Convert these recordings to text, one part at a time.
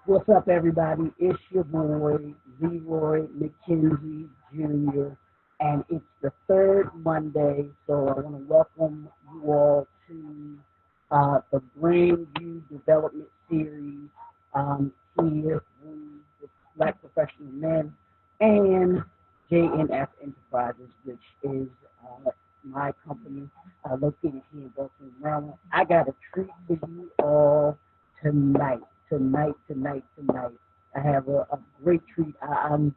What's up, everybody? It's your boy, Leroy McKenzie Jr., and it's the third Monday, so I want to welcome you all to the Brand You Development Series here with Black Professional Men and JNF Enterprises, which is my company located here in Baltimore, Maryland. I got a treat for you all tonight. I have a great treat. I'm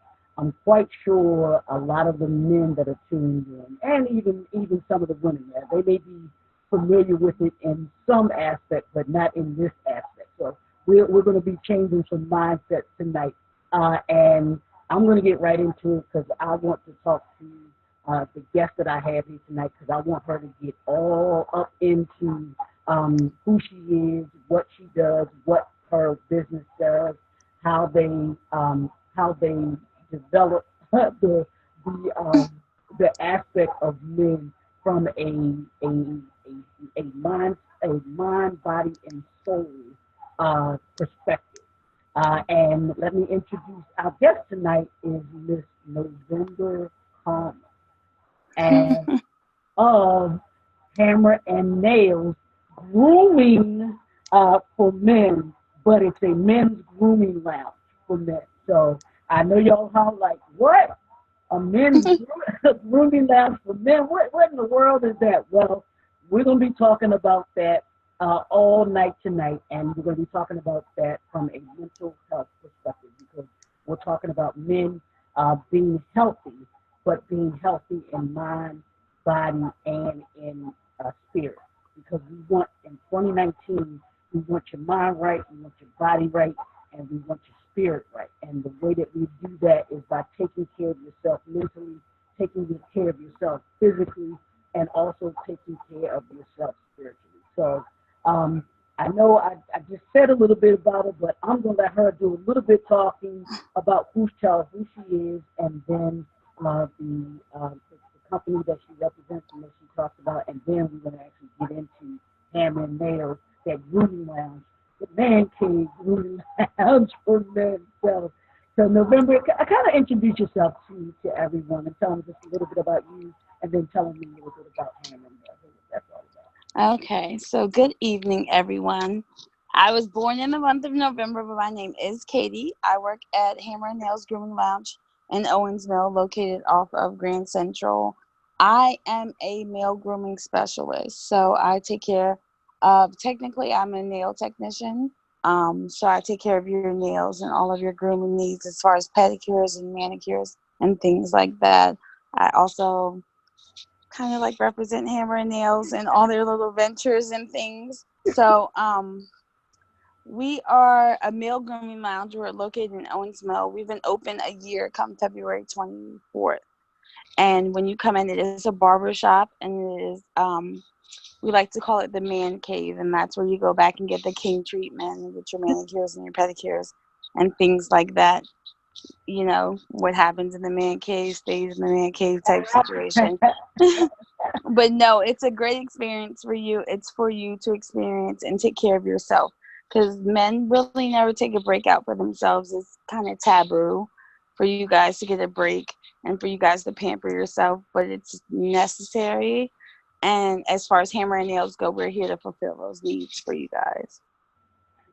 quite sure a lot of the men that are tuned in, and even some of the women, they may be familiar with it in some aspect, but not in this aspect. So we're going to be changing some mindsets tonight, and I'm going to get right into it because I want to talk to the guest that I have here tonight because I want her to get all up into who she is, what she does, what her business does, how they develop the aspect of men from a mind, body, and soul perspective. And let me introduce our guest tonight is Miss November Karma and of Hammer and Nails grooming for men, but it's a men's grooming lounge for men. So I know y'all how like what a men's grooming lounge for men. What in the world is that? Well, we're gonna be talking about that all night tonight, and we're gonna be talking about that from a mental health perspective because we're talking about men being healthy, but being healthy in mind, body, and in spirit. Because we want in 2019, we want your mind right, we want your body right, and we want your spirit right. And the way that we do that is by taking care of yourself mentally, taking care of yourself physically, and also taking care of yourself spiritually. So I know I just said a little bit about it, but I'm going to let her do a little bit talking about who she is, and then the company that she represents and that she talks about, and then we're going to actually get into Hammer and Nails, that grooming lounge, the man cave grooming lounge for men. So November, I kind of introduce yourself to everyone and tell them just a little bit about you, and then tell them a little bit about Hammer and Nails. What that's all about. Okay, so good evening, everyone. I was born in the month of November, but my name is Katie. I work at Hammer and Nails Grooming Lounge in Owensville, located off of Grand Central. I am a male grooming specialist, so I take care of, technically, I'm a nail technician. So I take care of your nails and all of your grooming needs as far as pedicures and manicures and things like that. I also kind of like represent Hammer and Nails and all their little ventures and things. So we are a male grooming lounge. We're located in Owensville. We've been open a year come February 24th. And when you come in, it is a barber shop, and it is we like to call it the man cave, and that's where you go back and get the king treatment and get your manicures and your pedicures and things like that. You know, what happens in the man cave stays in the man cave type situation. But no, it's a great experience for you. It's for you to experience and take care of yourself, because men really never take a break out for themselves. It's kind of taboo for you guys to get a break and for you guys to pamper yourself, but it's necessary. And as far as Hammer and Nails go, we're here to fulfill those needs for you guys.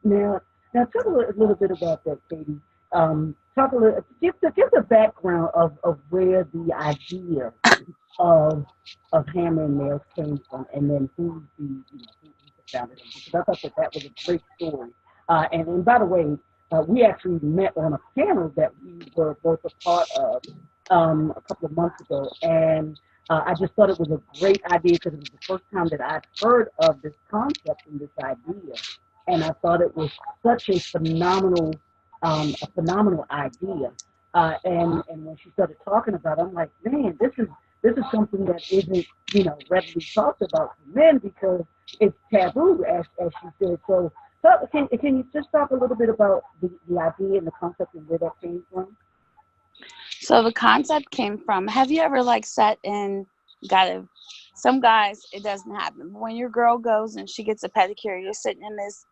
Now, talk a little bit about that, Katie. Talk a little, give the background of where the idea of Hammer and Nails came from, and then who founded it. Because I thought that was a great story. And by the way, we actually met on a panel that we were both a part of a couple of months ago, and I just thought it was a great idea because it was the first time that I'd heard of this concept and this idea, and I thought it was such a phenomenal idea. And when she started talking about it, I'm like, man, this is something that isn't readily talked about for men because it's taboo, as she said. So, can you just talk a little bit about the idea and the concept and where that came from? So the concept came from, have you ever like sat and some guys, it doesn't happen. But when your girl goes and she gets a pedicure, you're sitting in this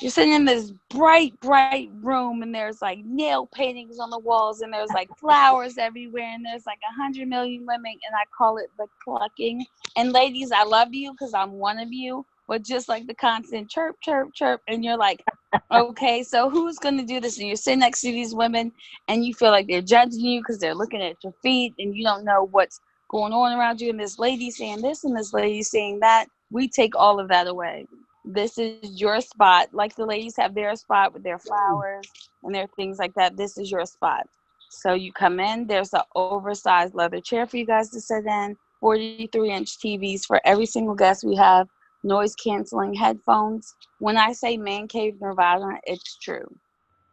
You're sitting in this bright, bright room, and there's like nail paintings on the walls, and there's like flowers everywhere, and there's like 100 million women, and I call it the clucking. And ladies, I love you because I'm one of you, but just like the constant chirp, chirp, chirp, and you're like, okay, so who's going to do this? And you're sitting next to these women, and you feel like they're judging you because they're looking at your feet, and you don't know what's going on around you, and this lady saying this, and this lady saying that. We take all of that away. This is your spot. Like the ladies have their spot with their flowers and their things like that. This is your spot. So you come in, there's an oversized leather chair for you guys to sit in, 43-inch TVs for every single guest we have, noise canceling headphones. When I say man cave Nirvana, it's true.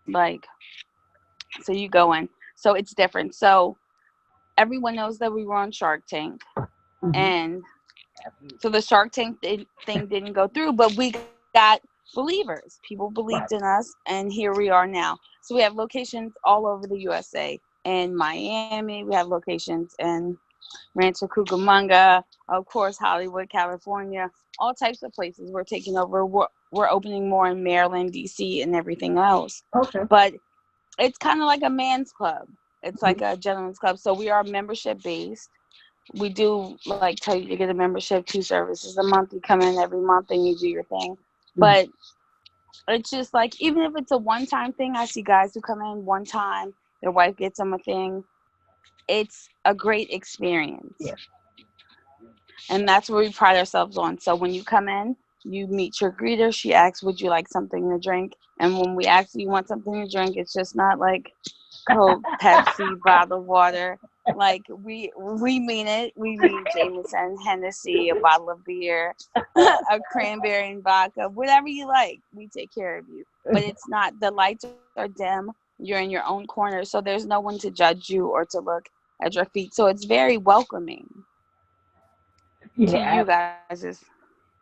Like, so you go in. So it's different. So everyone knows that we were on Shark Tank. Mm-hmm. And so the Shark Tank thing didn't go through, but we got believers. People believed in us, and here we are now. So we have locations all over the USA. In Miami, we have locations in Rancho Cucamonga, of course, Hollywood, California, all types of places. We're taking over. We're opening more in Maryland, D.C., and everything else. Okay. But it's kind of like a man's club. It's like a gentleman's club. So we are membership based. We do like tell you to get a membership, 2 services a month. You come in every month and you do your thing. But it's just like, even if it's a one-time thing, I see guys who come in one time, their wife gets them a thing. It's a great experience. Yeah. And that's what we pride ourselves on. So when you come in, you meet your greeter. She asks, would you like something to drink? And when we ask you want something to drink, it's just not like Coke, Pepsi, bottled water. Like, we mean it. We mean Jameson, Hennessy, a bottle of beer, a cranberry and vodka, whatever you like. We take care of you. But it's not, the lights are dim. You're in your own corner, so there's no one to judge you or to look at your feet. So it's very welcoming to you guys'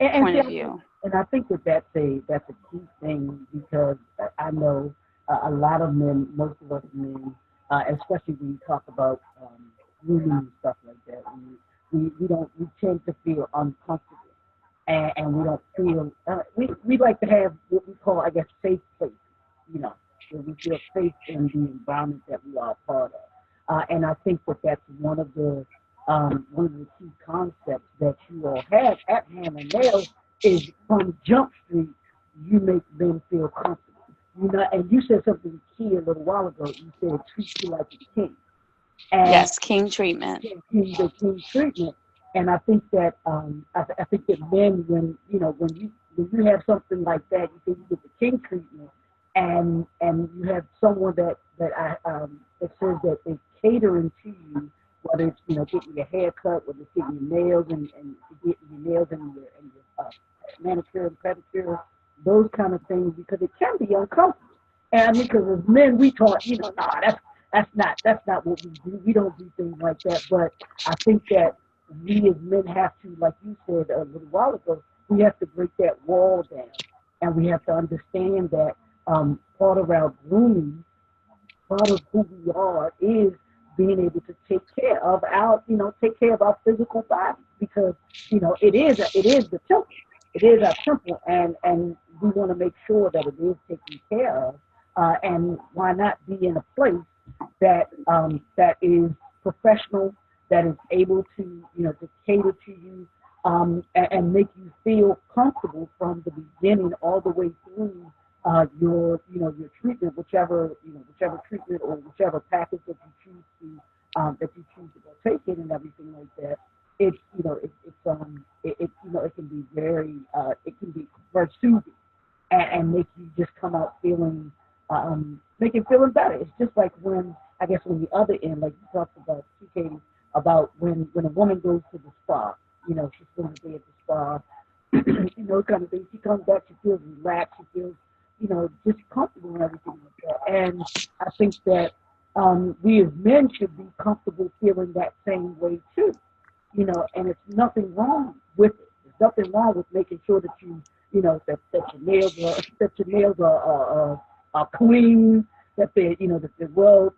point of view. And I think that that's a key thing, because I know a lot of men, most of us men, especially when you talk about grooming and stuff like that, we tend to feel uncomfortable, and we don't feel we like to have what we call, I guess, safe places, you know, where we feel safe in the environment that we are part of. And I think that that's one of the key concepts that you all have at Ham and Nail is, from Jump Street, you make men feel comfortable. You know, and you said something key a little while ago. You said treat you like a king. And yes, king treatment. The king treatment. And I think that I think that men, when you have something like that, you think you get the king treatment, and you have someone that says that they're catering to you, whether it's getting your hair cut, whether it's getting your nails and getting your nails and your manicure and pedicure, those kind of things, because it can be uncomfortable. And I mean, because as men, we taught, nah, that's not what we do. We don't do things like that. But I think that we as men have to, like you said a little while ago, we have to break that wall down, and we have to understand that part of our grooming, part of who we are, is being able to take care of our physical body, because it is the temple. It is our temple, and we want to make sure that it is taken care of. And why not be in a place that is professional, that is able to to cater to you, and make you feel comfortable from the beginning all the way through your treatment, whichever treatment or whichever package that you choose to take in and everything like that. It can be very soothing, and make you just come out feeling better. It's just like when, I guess, on the other end, like you talked about, Katie, about when a woman goes to the spa, she spends the day at the spa, kind of thing. She comes back, she feels relaxed, she feels, just comfortable and everything like that. And I think that we as men should be comfortable feeling that same way too, and it's nothing wrong with it. There's nothing wrong with making sure that that your nails are clean, that they're well,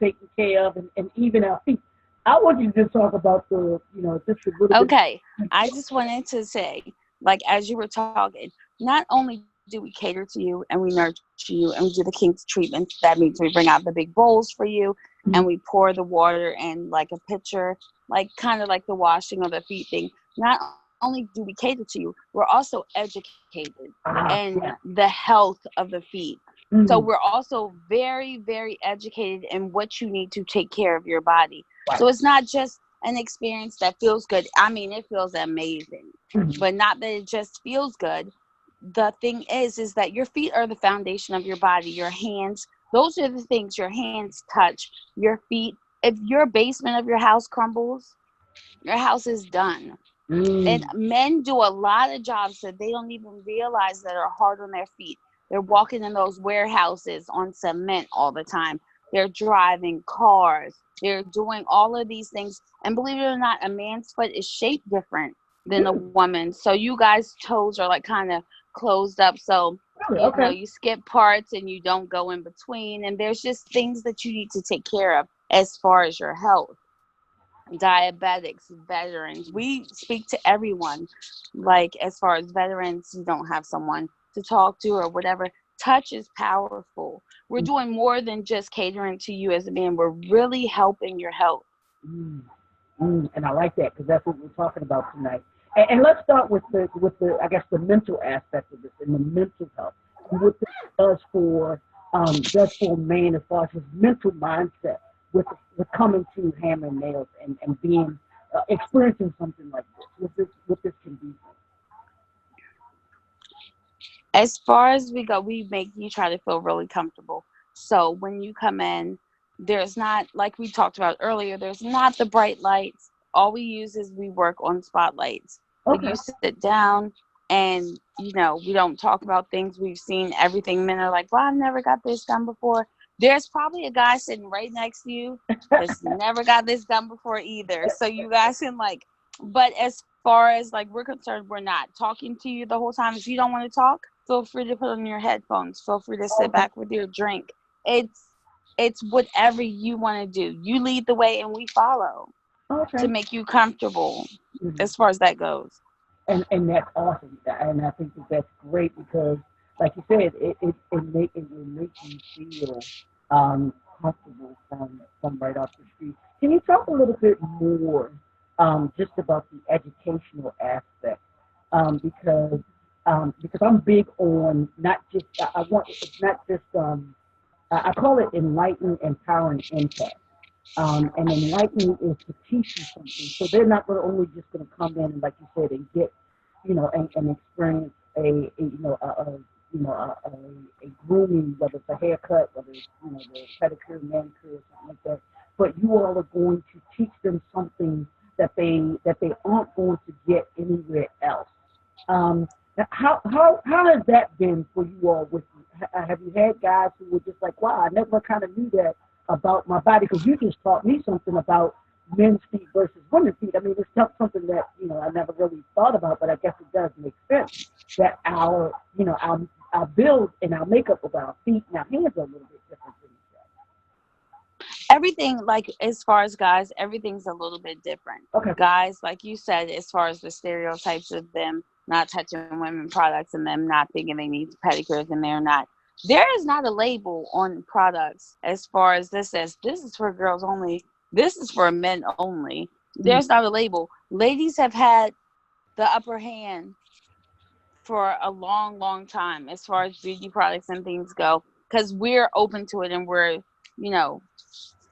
taken care of, and even our feet. I want you to just talk about just a little bit. Okay, I just wanted to say, like, as you were talking, not only do, we cater to you and we nurture you and we do the kinks treatments. That means we bring out the big bowls for you and we pour the water in like a pitcher, like kind of like the washing of the feet thing. Not only do we cater to you, we're also educated in Yeah. the health of the feet. So Mm. we're also very, very educated in what you need to take care of your body. Right. So it's not just an experience that feels good. I mean, it feels amazing, Mm. but not that it just feels good. The thing is that your feet are the foundation of your body. Your hands, those are the things your hands touch. Your feet, if your basement of your house crumbles, your house is done. And Mm. men do a lot of jobs that they don't even realize that are hard on their feet. They're walking in those warehouses on cement all the time. They're driving cars. They're doing all of these things. And believe it or not, a man's foot is shaped different than a Mm. woman's. So you guys' toes are like kind of closed up. So, Really? Okay. you skip parts and you don't go in between. And there's just things that you need to take care of as far as your health. Diabetics, veterans, we speak to everyone. Like as far as veterans, you don't have someone to talk to or whatever. Touch is powerful. We're Mm. doing more than just catering to you as a man. We're really helping your health. Mm. Mm. And I like that because that's what we're talking about tonight. And let's start with the I guess the mental aspect of this and the mental health. And what this does for a man as far as his mental mindset with coming to hammer and nails and being experiencing something like this. What this can do. As far as we go, we make you try to feel really comfortable. So when you come in, there's not, like we talked about earlier, there's not the bright lights. All we use is we work on spotlights. Like Okay. you sit down and, we don't talk about things we've seen, everything. Men are like, well, I've never got this done before. There's probably a guy sitting right next to you that's never got this done before either. So you guys can but as far as like we're concerned, we're not talking to you the whole time. If you don't want to talk, feel free to put on your headphones. Feel free to sit Okay. back with your drink. It's whatever you want to do. You lead the way and we follow to Okay. make you comfortable Mhm. as far as that goes. And that's awesome. And I think that that's great because, like you said, it will make you feel comfortable from right off the street. Can you talk a little bit more just about the educational aspect? Because I'm big on not just I want it's not just I call it enlighten, empower, and impact. And enlightening is to teach you something. So they're not only just going to come in, like you said, and get, and experience a grooming, whether it's a haircut, whether it's, the pedicure, manicure, or something like that. But you all are going to teach them something that they aren't going to get anywhere else. Um, how has that been for you all? Have you had guys who were just like, wow, I never kind of knew that about my body because you just taught me something about men's feet versus women's feet. I mean, it's not something that I never really thought about, but I guess it does make sense that our build and our makeup of our feet and our hands are a little bit different than each Everything, like as far as guys, everything's a little bit different. other. Okay. Guys, like you said, as far as the stereotypes of them not touching women products and them not thinking they need pedicures and they're not. There is not a label on products as far as this says this is for girls only, this is for men only. Mm. There's not a label. Ladies have had the upper hand for a long, long time as far as beauty products and things go because we're open to it and we're, you know,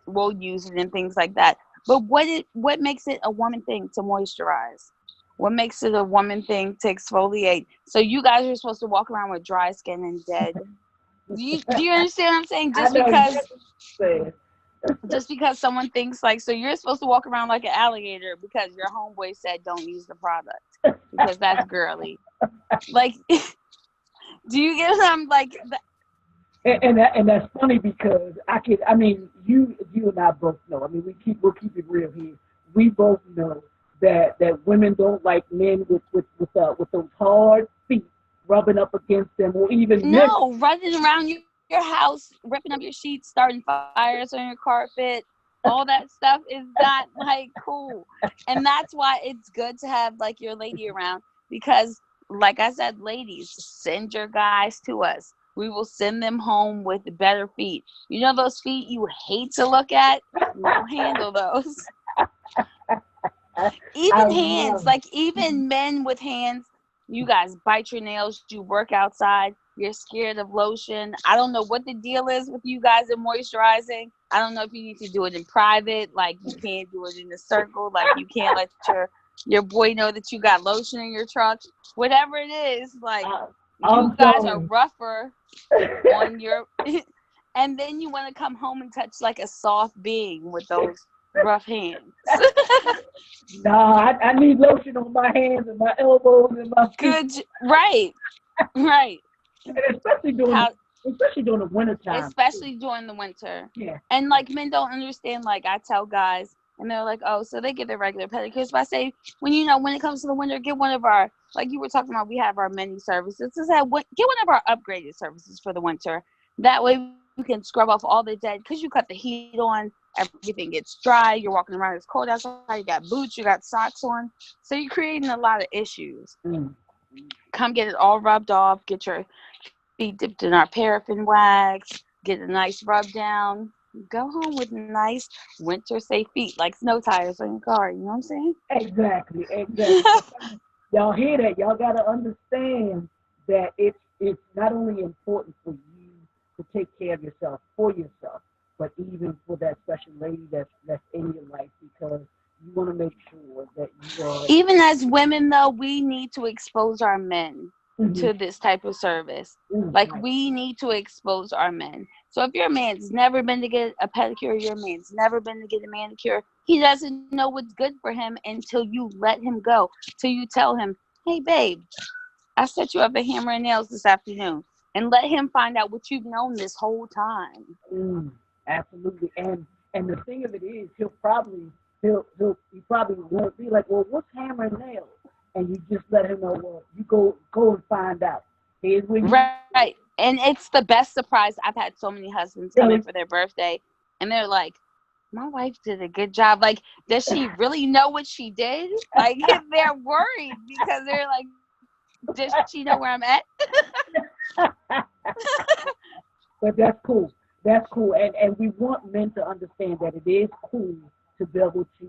we'll use it and things like that. But what makes it a woman thing to moisturize? What makes it a woman thing to exfoliate? So you guys are supposed to walk around with dry skin and dead. Do you understand what I'm saying? I know exactly what you're saying. Just because someone thinks like, so you're supposed to walk around like an alligator because your homeboy said don't use the product because that's girly. Like, do you get what I'm like? And that's funny because I mean you and I both know. I mean we'll keep it real here. We both know that women don't like men with those hard feet rubbing up against them, or even men. No, running around your house, ripping up your sheets, starting fires on your carpet, all that stuff is not like cool. And that's why it's good to have like your lady around because like I said, ladies, send your guys to us. We will send them home with better feet. You know those feet you hate to look at? We'll handle those. I Even hands, love like even men with hands, you guys bite your nails, you work outside, you're scared of lotion. I don't know what the deal is with you guys in moisturizing. I don't know if you need to do it in private, like you can't do it in a circle, like you can't let your boy know that you got lotion in your truck. Whatever it is, like I, you I'm guys are telling rougher on your and then you want to come home and touch like a soft being with those rough hands. nah, I need lotion on my hands and my elbows and my feet, Good, right, right. and How, especially during the winter time. especially during the winter. Yeah. And like men don't understand. Like I tell guys, and they're like, "Oh, so they get their regular pedicures." But I say, when it comes to the winter, get one of our, like you were talking about, we have our many services. Just get one of our upgraded services for the winter. That way we can scrub off all the dead, because you cut the heat on. Everything gets dry. You're walking around. It's cold outside. You got boots. You got socks on. So you're creating a lot of issues. Mm. Come get it all rubbed off. Get your feet dipped in our paraffin wax, get a nice rub down, go home with nice winter safe feet, like snow tires on your car. You know what I'm saying? Exactly, exactly. So y'all hear that? Y'all gotta understand that it's not only important for you to take care of yourself for yourself, but even for that special lady that's in your life, because you want to make sure that you are. Even as women, though, we need to expose our men Mhm, to this type of service. Like, right. we need to expose our men. So if your man's never been to get a pedicure, your man's never been to get a manicure, he doesn't know what's good for him until you let him go. Till you tell him, hey, babe, I set you up a hammer and nails this afternoon. And let him find out what you've known this whole time. Mm, absolutely. And the thing of it is, he probably won't be like, well, what's hammer and nails? And you just let him know, well, you go and find out. Here's where you Right. And it's the best surprise. I've had so many husbands come in really. for their birthday, and they're like, my wife did a good job. Like, does she really know what she did? Like, they're worried because they're like, does she know where I'm at? But that's cool. That's cool. And we want men to understand that it is cool to be able to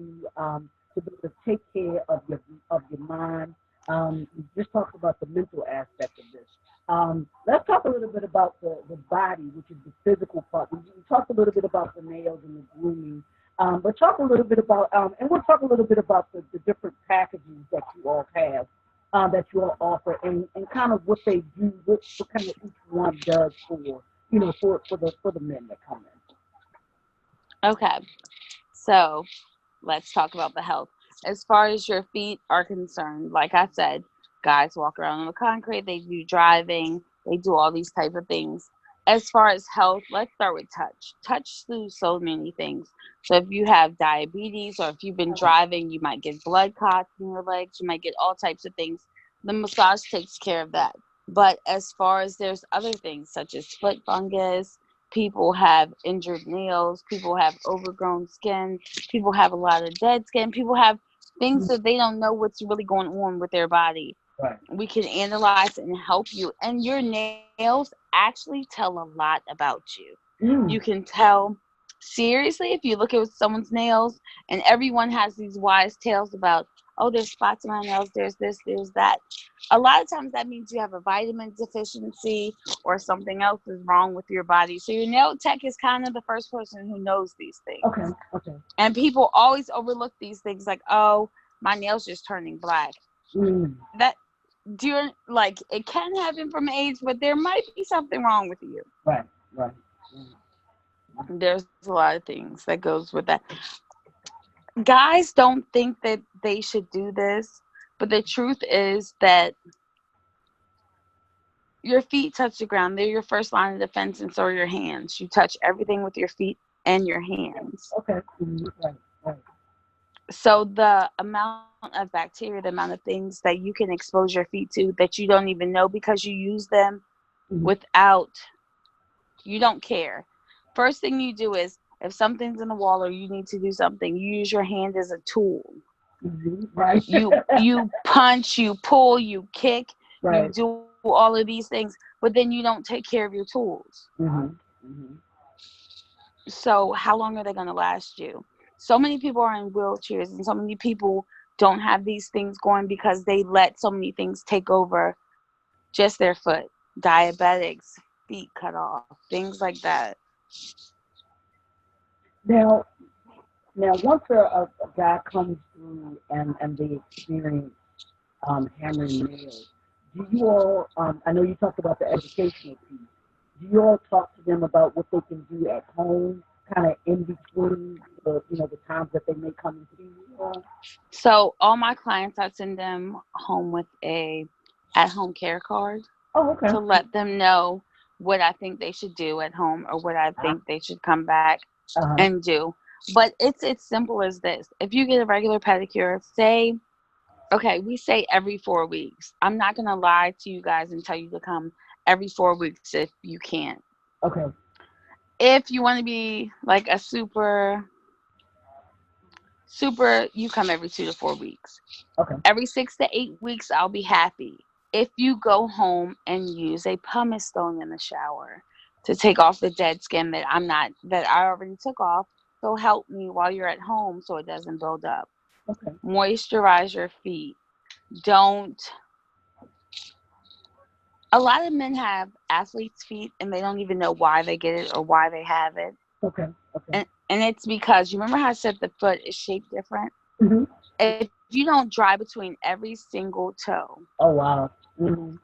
be able to take care of your mind. We just talked about the mental aspect of this. Let's talk a little bit about the body, which is the physical part. We talked a little bit about the nails and the grooming, but talk a little bit about, and we'll talk a little bit about the different packages that you all have, that you all offer, and kind of what they do, what kind of each one does for, for the men that come in. Okay. So let's talk about the health. As far as your feet are concerned, like I said, guys walk around on the concrete, they do driving, they do all these type of things. As far as health, let's start with touch. Touch do so many things. So if you have diabetes or if you've been driving, you might get blood clots in your legs, you might get all types of things. The massage takes care of that. But as far as there's other things such as foot fungus, people have injured nails, people have overgrown skin, people have a lot of dead skin, people have things that they don't know what's really going on with their body. Right. We can analyze and help you. And your nails actually tell a lot about you. You Mm. can tell, seriously, if you look at someone's nails, and everyone has these wise tales about, oh, there's spots in my nails, there's this, there's that. A lot of times that means you have a vitamin deficiency or something else is wrong with your body. So your nail tech is kind of the first person who knows these Okay. things. Okay. And people always overlook these things like, oh, my nail's just turning black. Mm. That like it can happen from age, but there might be something wrong with you. Right. Right. There's a lot of things that goes with that. Guys don't think that they should do this, but the truth is that your feet touch the ground. They're your first line of defense, and so are your hands. You touch everything with your feet and your hands. Okay. Mm. Right. Right. So the amount of bacteria, the amount of things that you can expose your feet to that you don't even know because you use them Mm. without, you don't care. First thing you do is if something's in the wall or you need to do something, you use your hand as a tool. Mm-hmm. Right. You punch, you pull, you kick. You Right. do all of these things, but then you don't take care of your tools. Mhm. Mhm. So how long are they going to last you? So many people are in wheelchairs, and so many people don't have these things going because they let so many things take over just their foot. Diabetics, feet cut off, things like that. Now, once a guy comes through and they experience hammering nails, do you all? I know you talked about the educational piece. Do you all talk to them about what they can do at home, kind of in between the times that they may come and see you all? So all my clients, I send them home with a at-home care card Oh, okay. to let them know what I think they should do at home or what I Uh think they should come back huh. and do. But it's simple as this. If you get a regular pedicure, say, okay, we say every 4 weeks. I'm not going to lie to you guys and tell you to come every 4 weeks if you can't. Okay. If you want to be like a super, you come every 2 to 4 weeks. Okay. Every 6 to 8 weeks, I'll be happy. If you go home and use a pumice stone in the shower to take off the dead skin that I already took off, so help me while you're at home so it doesn't build up. Okay. Moisturize your feet. Don't A lot of men have athlete's feet and they don't even know why they get it or why they have it. Okay. Okay. And it's because you remember how I said the foot is shaped different? Mhm. If you don't dry between every single toe, Oh wow. Mhm.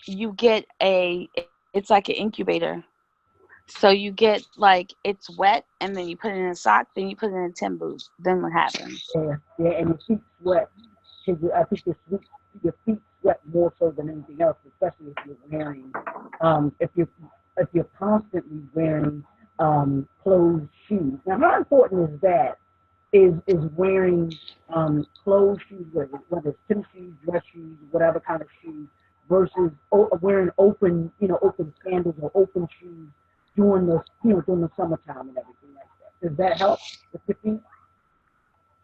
you get it's like an incubator. So you get like it's wet and then you put it in a sock, then you put it in a tin boot. Then what happens? Yeah. Yeah. And your feet sweat. 'Cause I think your feet sweat more so than anything else, especially if you're wearing if you're constantly wearing closed shoes. Now, how important is that? Is wearing closed shoes, whether it's tennis shoes, dress shoes, whatever kind of shoes, versus wearing open sandals or open shoes during the summertime and everything like that. Does that help with your feet?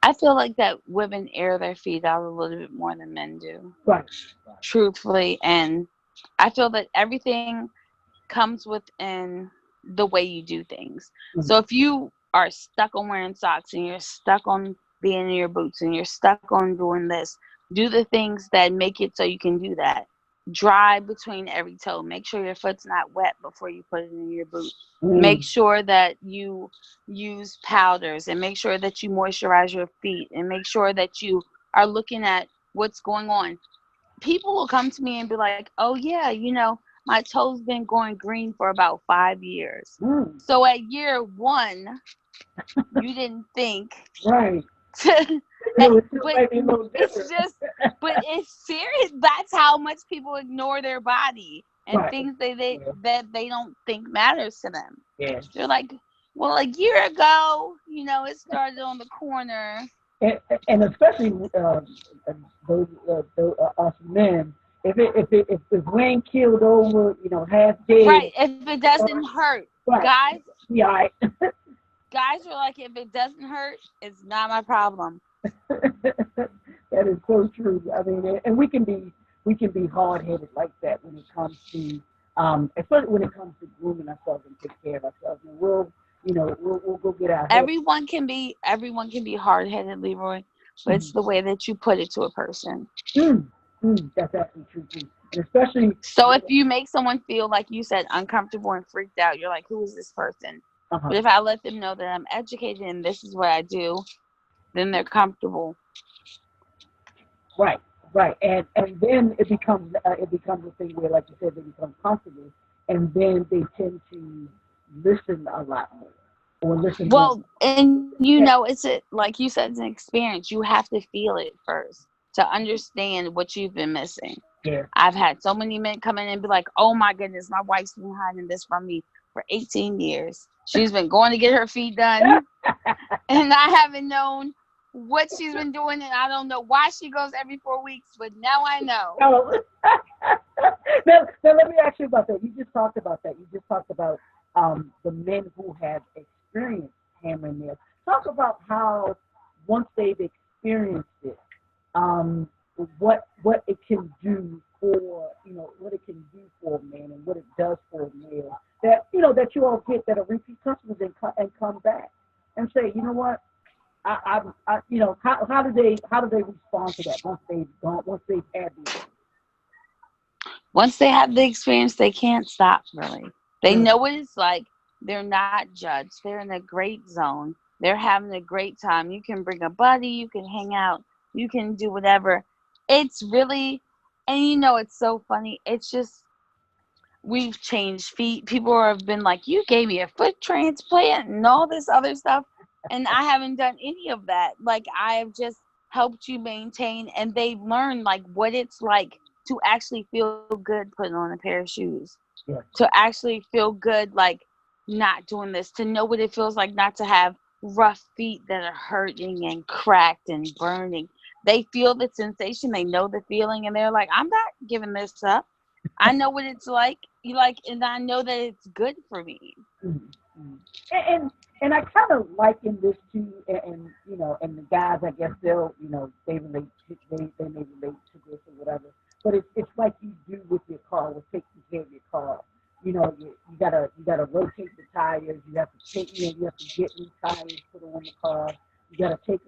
I feel like that women air their feet out a little bit more than men do, Right. Right. truthfully. And I feel that everything comes within the way you do things. Mm-hmm. So if you are stuck on wearing socks and you're stuck on being in your boots and you're stuck on doing this, do the things that make it so you can do that. Dry between every toe. Make sure your foot's not wet before you put it in your boot. Make Mm. sure that you use powders and make sure that you moisturize your feet and make sure that you are looking at what's going on. People will come to me and be like, oh yeah, my toe's been going green for about 5 years. Mm. So at year one, you didn't think Right. to, It still but might be a little it's different. just, but it's serious. That's how much people ignore their body and Right. things Yeah. that they don't think matters to them. Yeah. They're like, well, a year ago, it started on the corner. And especially us men, if we ain't killed over, half dead, Right. If it doesn't hurt, right, guys, be all right. guys are like, if it doesn't hurt, it's not my problem. That is so true. I mean, and we can be hard headed like that when it comes to especially when it comes to grooming ourselves and take care of ourselves. And we'll go get our hair. Everyone can be hard headed, Leroy, but it's the way that you put it to a person. That's absolutely true too, and especially So if you make someone feel, like you said, uncomfortable and freaked out, you're like, who is this person? uh-huh, But if I let them know that I'm educated and this is what I do, then they're comfortable. right, right, and then it becomes a thing where, like you said, they become comfortable, and then they tend to listen a lot more or listen more. Well, and Yeah, like you said, it's an experience. You have to feel it first to understand what you've been missing. yeah. I've had so many men come in and be like, oh my goodness, my wife's been hiding this from me for 18 years. She's been going to get her feet done, and I haven't known what she's been doing, and I don't know why she goes every 4 weeks, but now I know. No. Now, let me ask you about that. You just talked about that. You just talked about the men who have experienced hammering nails. Talk about how once they've experienced it, um, what it can do for you all get that are repeat customers and come back and say, you know what, you know, how do they respond to that once they've had the experience? Once they have the experience, they can't stop, really. They Mm, know what it's like. They're not judged. They're in a great zone. They're having a great time. You can bring a buddy. You can hang out. You can do whatever. It's really, and you know, it's so funny. It's just, we've changed feet. People have been like, you gave me a foot transplant and all this other stuff. And I haven't done any of that. Like, I've just helped you maintain. And they've learned, like, what it's like to actually feel good putting on a pair of shoes, yes. to actually feel good, like, not doing this, to know what it feels like not to have rough feet that are hurting and cracked and burning. They feel the sensation, they know the feeling, and they're like, I'm not giving this up. I know what it's like. You like, and I know that it's good for me. Mm-hmm. And I kind of liken this to, and you know, and the guys, I guess they'll, you know, they may relate to this or whatever. But it's like you do with your car, with taking care of your car. You know, you gotta rotate the tires. You have to take, you know, you have to get new tires put on the car. You have to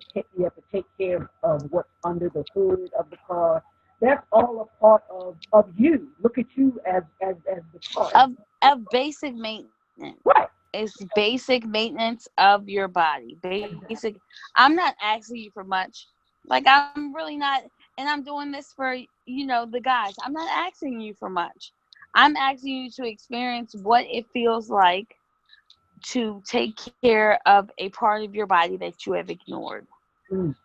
take care of what's under the hood of the car. That's all a part of you. Look at you as the car. Of basic maintenance. Right. It's basic maintenance of your body. Basic. Exactly. I'm not asking you for much. Like, I'm really not, and I'm doing this for, you know, the guys. I'm not asking you for much. I'm asking you to experience what it feels like to take care of a part of your body that you have ignored. Mm.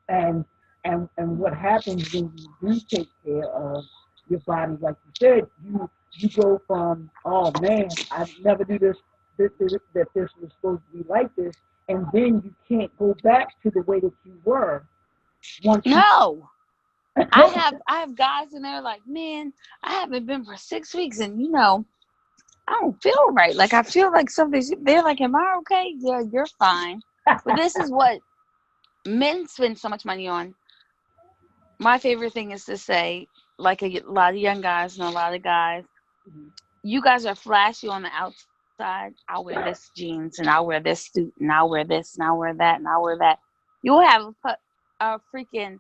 And and what happens when you do take care of your body, like you said, you go from, oh man, I never knew that this was supposed to be like this, and then you can't go back to the way that you were once you. No. I have guys and they're like, man, I haven't been for 6 weeks, and you know, I don't feel right. Like, I feel like something's. They're like, am I okay? Yeah, you're fine. But this is what men spend so much money on. My favorite thing is to say, like, a lot of young guys and a lot of guys, you guys are flashy on the outside. I'll wear this jeans and I'll wear this suit and I'll wear this and I'll wear that and I'll wear that. You'll have a freaking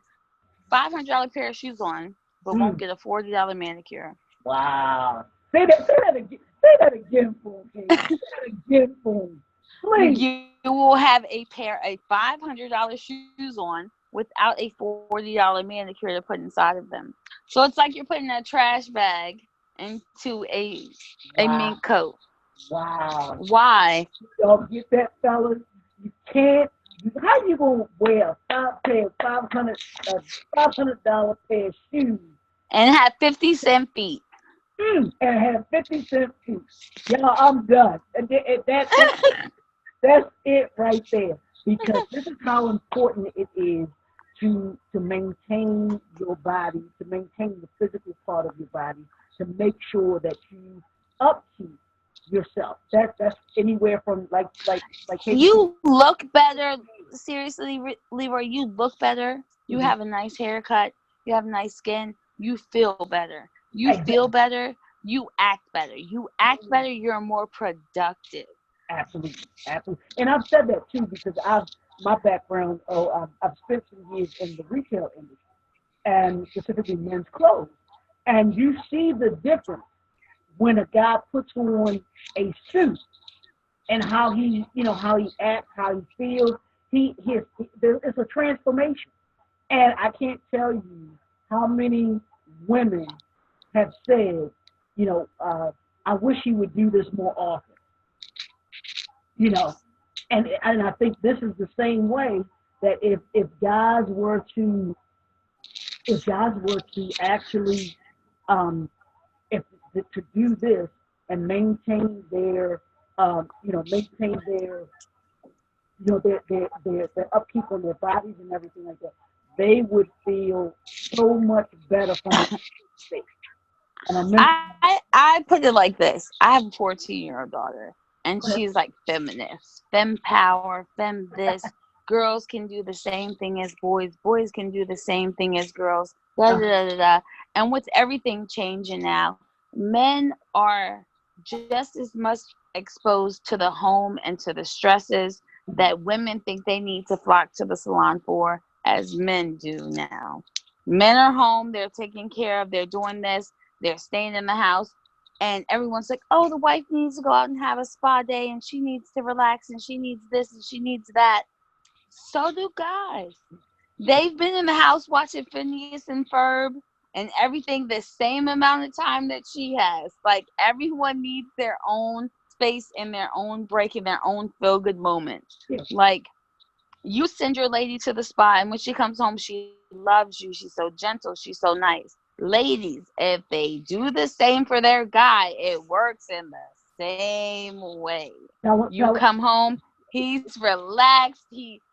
$500 pair of shoes on, but won't Mm. get a $40 manicure. Wow. Say that again. Say that again for me. Say that again for me. Please. You will have a $500 shoes on without a $40 manicure to put inside of them. So it's like you're putting a trash bag into a Wow. mink coat. Wow. Why? Y'all get that, fellas? You can't. How you gonna wear a $500 pair of shoes And have 50-cent feet. and have 50 cent feet? Y'all, I'm done. That's it right there. Because this is how important it is to maintain your body, to maintain the physical part of your body, to make sure that you upkeep yourself. That's anywhere from like Katie said. You look better. Seriously, Leroy, you look better. You Mhm. have a nice haircut. You have nice skin. You feel better. You feel Exactly. better. You act better. You act better. You're more productive. Absolutely, absolutely. And I've said that too because my background. I've spent some years in the retail industry and specifically men's clothes, and you see the difference when a guy puts on a suit and how he acts, how he feels. It's a transformation, and I can't tell you how many women have said, I wish he would do this more often. You know, and I think this is the same way that if guys were to actually um, if to do this and maintain their upkeep on their bodies and everything like that, they would feel so much better from a state. And I mentioned, I put it like this. I have a 14-year-old daughter, and she's like feminist, fem power, fem this. Girls can do the same thing as boys. Boys can do the same thing as girls. Da da da da da. And with everything changing now, men are just as much exposed to the home and to the stresses that women think they need to flock to the salon for, as men do now. Men are home, they're taking care of, they're doing this, they're staying in the house, and everyone's like, oh, the wife needs to go out and have a spa day, and she needs to relax, and she needs this, and she needs that. So do guys. They've been in the house watching Phineas and Ferb and everything the same amount of time that she has. Like, everyone needs their own space and their own break and their own feel good moment. Yeah. Like, you send your lady to the spa, and when she comes home, she loves you. She's so gentle. She's so nice. Ladies, if they do the same for their guy, it works in the same way. You Now, come home, he's relaxed.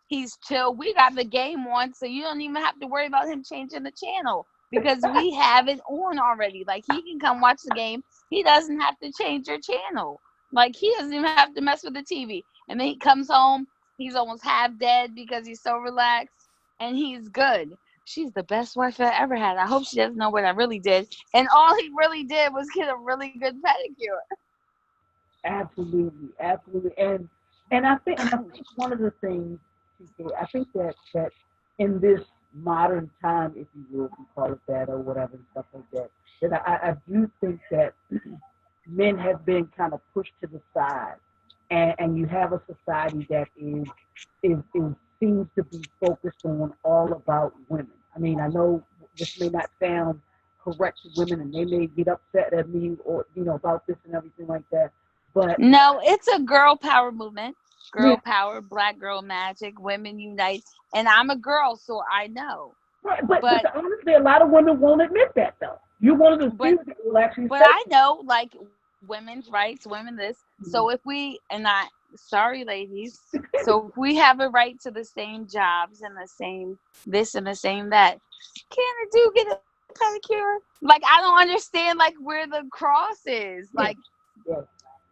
He's chill. We got the game on, so you don't even have to worry about him changing the channel because we have it on already. Like, he can come watch the game. He doesn't have to change your channel. Like, he doesn't even have to mess with the TV. And then he comes home, he's almost half dead because he's so relaxed, and he's good. She's the best wife I ever had. I hope she doesn't know what I really did. And all he really did was get a really good pedicure. absolutely, absolutely, and I think one of the things, TK, I think that in this modern time, if you will, if you call it that or whatever and stuff like that, that I do think that men have been kind of pushed to the side, and you have a society that is seems to be focused on all about women. I mean, I know this may not sound correct to women, and they may get upset at me or about this and everything like that, but No, it's a girl power movement. yeah, Girl power, black girl magic, women unite. And I'm a girl, so I know. right, but But honestly, a lot of women won't admit that though. You're one of the but few that will actually but say, I know, like, women's rights, women this. So mm, if we, and I, sorry ladies, so if we have a right to the same jobs and the same this and the same that, can a dude get a pedicure? Like, I don't understand, like, where the cross is. yeah, yeah,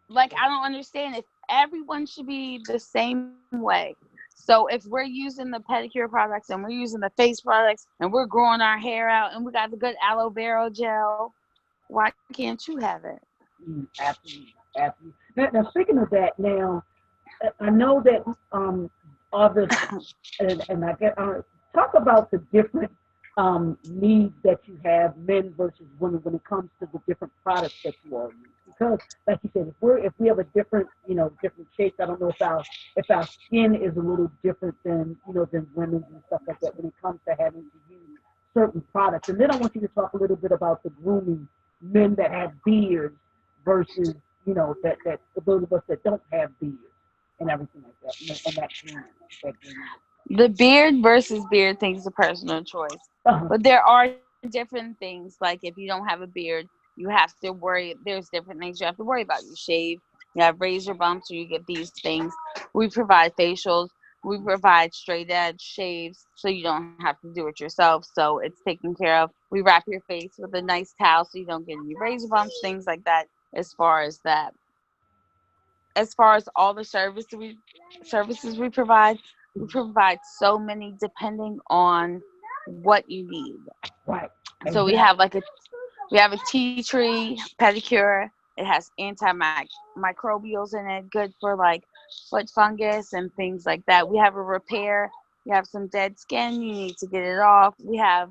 Like, I don't understand if everyone should be the same way. So if we're using the pedicure products and we're using the face products and we're growing our hair out and we got the good aloe vera gel, why can't you have it? absolutely, absolutely. Now, speaking of that, now I know that others and I get talk about the different needs that you have, men versus women, when it comes to the different products that you all use. Because, like you said, if we have a different different shapes, I don't know if our skin is a little different than than women's and stuff like that when it comes to having to use certain products. And then I want you to talk a little bit about the grooming men that have beards versus that for those of us that don't have beards and everything like that, and that grooming. The beard versus beard thing is a personal choice. Uh-huh. But there are different things. Like, if you don't have a beard, you have to worry. There's different things you have to worry about. You shave, you have razor bumps, or you get these things. We provide facials. We provide straight edge shaves so you don't have to do it yourself. So it's taken care of. We wrap your face with a nice towel so you don't get any razor bumps, things like that. As far as that, as far as all the services we provide so many depending on what you need. Right. So Exactly. we have a tea tree pedicure. It has antimicrobials in it, good for like foot fungus and things like that. We have a repair. You have some dead skin, you need to get it off. We have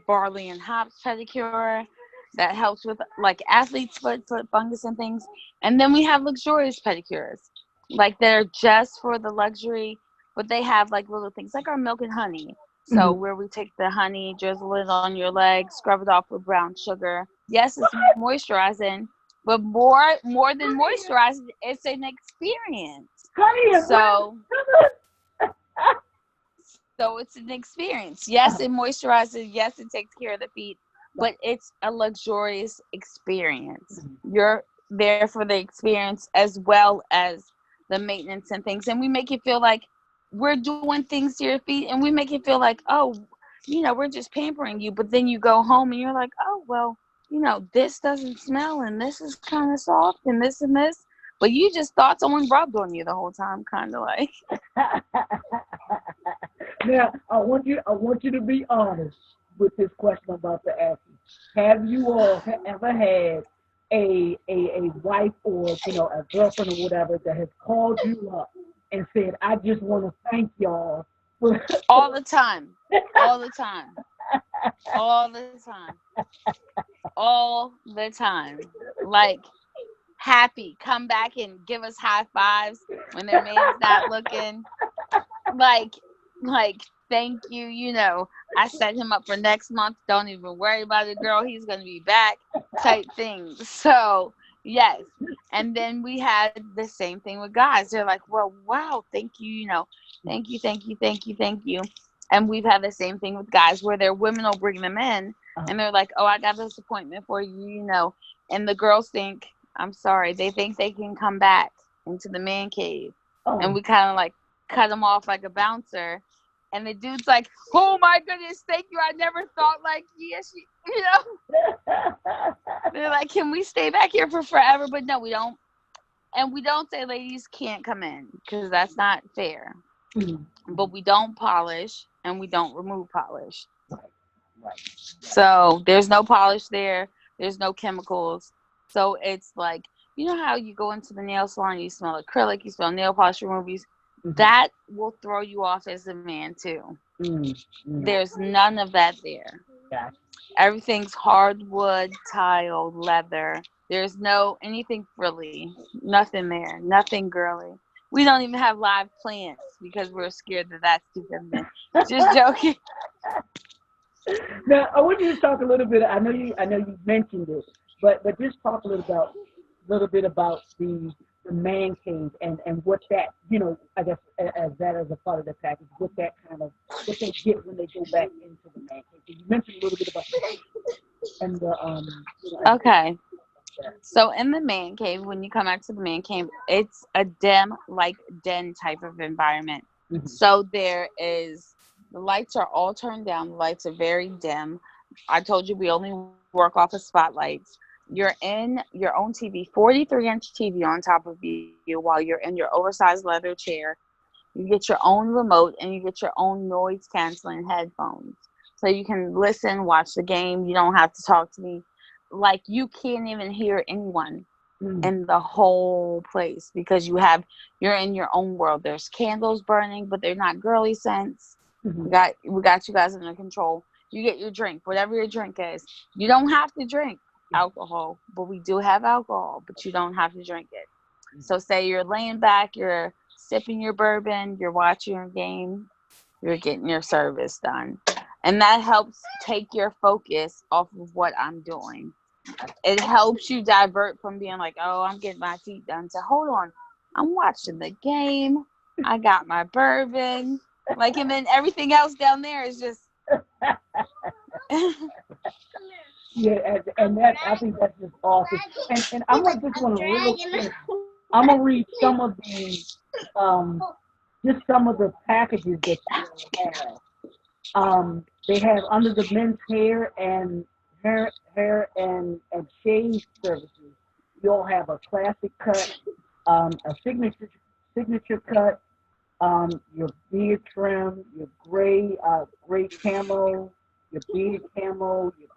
barley and hops pedicure that helps with like athlete's foot fungus and things. And then we have luxurious pedicures. Like, they're just for the luxury, but they have like little things like our milk and honey. So Mhm. where we take the honey, drizzle it on your legs, scrub it off with brown sugar. Yes, it's What? moisturizing, but more than moisturizing, it's an experience. Honey and brown So sugar. So it's an experience. Yes, it moisturizes. Yes, it takes care of the feet, but it's a luxurious experience. You're there for the experience as well as the maintenance and things. And we make it feel like we're doing things to your feet, and we make it feel like, oh, we're just pampering you. But then you go home and you're like, oh, well, this doesn't smell, and this is kind of soft, and this and this. But you just thought someone rubbed on you the whole time, kind of like. Now, I want you to be honest with this question I'm about to ask you. Have you all ever had a wife or a girlfriend or whatever that has called you up and said, "I just want to thank y'all for." All the time. All the time. All the time. All the time. Like, happy, come back and give us high fives when their man's not looking. Like, thank you. I set him up for next month. Don't even worry about it, girl. He's gonna be back. Type things. So yes. And then we had the same thing with guys. They're like, well, wow, thank you. Thank you, thank you, thank you, thank you. And we've had the same thing with guys where their women will bring them in, and they're like, oh, I got this appointment for you. And the girls think, I'm sorry, they think they can come back into the man cave, and Oh, we kind of like cut him off like a bouncer. And the dude's like, oh my goodness, thank you. I never thought like, yes, they're like, can we stay back here for forever? But no, we don't. And we don't say ladies can't come in, because that's not fair. But we don't polish and we don't remove polish. right. So there's no polish there. There's no chemicals. So it's like, how you go into the nail salon, you smell acrylic, you smell nail polish removers. That will throw you off as a man too. There's none of that there. Gotcha. Everything's hardwood, tile, leather. There's no anything frilly. Nothing there. Nothing girly. We don't even have live plants because we're scared that that's too feminine. Just joking. Now, I want you to talk a little bit. I know you mentioned it, but just talk a little bit about the man cave and what that I guess as that as a part of the package, what they get when they go back into the man cave. So you mentioned a little bit about that and Okay. that. So in the man cave, when you come out to the man cave, it's a den type of environment. So the lights are all turned down. The lights are very dim. I told you we only work off of spotlights. You're in your own TV, 43-inch TV on top of you while you're in your oversized leather chair. You get your own remote and you get your own noise canceling headphones. So you can listen, watch the game. You don't have to talk to me. Like, you can't even hear anyone in the whole place because you're in your own world. There's candles burning, but they're not girly scents. We got you guys under control. You get your drink, whatever your drink is. You don't have to drink alcohol, but we do have alcohol, but you don't have to drink it. So say you're laying back, you're sipping your bourbon, you're watching your game, you're getting your service done. And that helps take your focus off of what I'm doing. It helps you divert from being like, oh, I'm getting my feet done, to hold on, I'm watching the game, I got my bourbon, like, and then everything else down there is just Yeah, and that I think that's just awesome. And I'm gonna just want to real quick. I'm gonna read some of the just some of the packages that you all have. They have under the men's hair and shave services. You all have a classic cut, a signature cut, your beard trim, your gray camo, your beard camo, your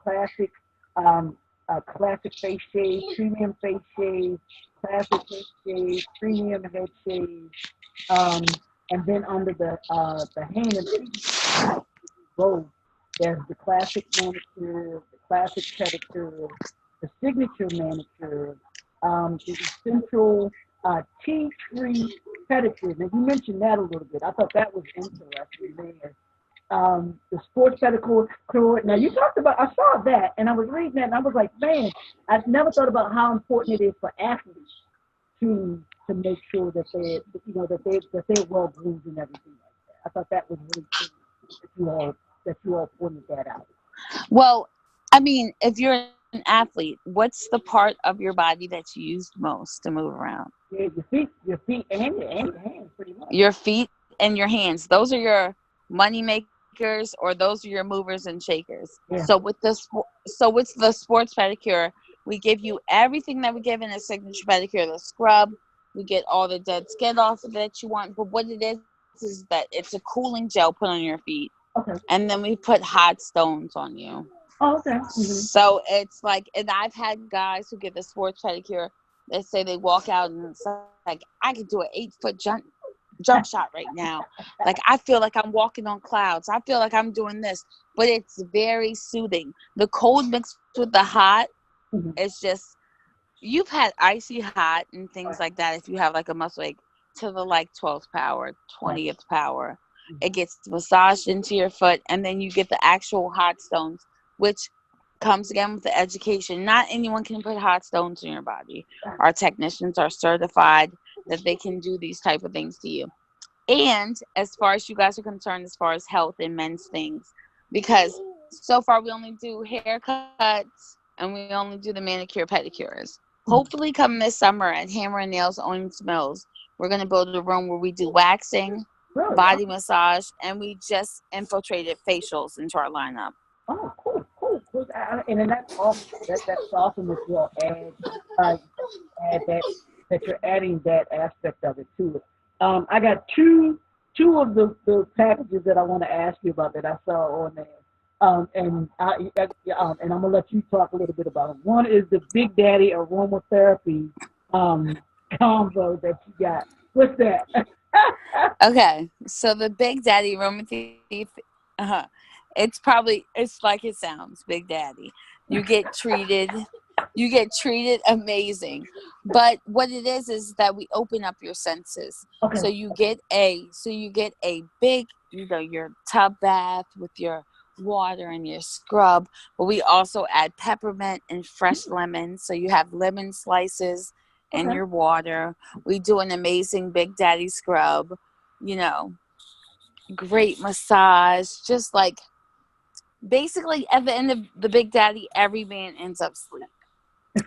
um, classic face shave, premium face shave, classic head shave, premium head shave, and then under the hand and feet both. There's the classic manicure, the classic pedicure, the signature manicure, the essential tea tree pedicure. Now you mentioned that a little bit. I thought that was interesting there. The sports pedicure. Now you talked about. I saw that, and I was reading that, and I was like, man, I've never thought about how important it is for athletes to make sure that they're well groomed and everything like that. I thought that was really cool that you all pointed that out. well, I mean, if you're an athlete, what's the part of your body that you use most to move around? Yeah, your feet, and your hands, pretty much. Your feet and your hands. Those are your money makers, or those are your movers and shakers. Yeah. So with the sports pedicure, we give you everything that we give in a signature pedicure. The scrub, we get all the dead skin off of it that you want. But what it is that it's a cooling gel put on your feet, Okay. and then we put hot stones on you. Oh, okay. Mm-hmm. So it's like, and I've had guys who get the sports pedicure. They say they walk out and it's like, I could do an 8-foot jump shot right now. Like I feel like I'm walking on clouds. I feel like I'm doing this, but it's very soothing. The cold mixed with the hot, Mm-hmm. it's just, you've had icy hot and things Right. like that. If you have like a muscle ache, to the like 12th power, Right. 20th power, Mm-hmm. it gets massaged into your foot, and then you get the actual hot stones, which comes again with the education. Not anyone can put hot stones in your body. Right. Our technicians are certified that they can do these type of things to you. And as far as you guys are concerned, as far as health and men's things, because so far we only do haircuts and we only do the manicure pedicures. Mm-hmm. Hopefully, come this summer at Hammer and Nails Owens Mills, we're gonna build a room where we do waxing, Really? Oh, body massage, and we just infiltrated facials into our lineup. oh, cool, cool, cool. And then that's awesome. That's awesome that you'll uh, add that you're adding that aspect of it to it. I got two of the packages that I want to ask you about that I saw on there. And I'm gonna let you talk a little bit about them. One is the Big Daddy aromatherapy um, combo that you got. What's that? Okay, so the Big Daddy Roman Thief, it's like it sounds, Big Daddy. You get treated, you get treated amazing, but what it is that we open up your senses. Okay. So you get a big, your tub bath with your water and your scrub, but we also add peppermint and fresh lemon, so you have lemon slices in Okay. your water. We do an amazing Big Daddy scrub, you know, great massage. Just like basically at the end of the Big Daddy, every man ends up asleep.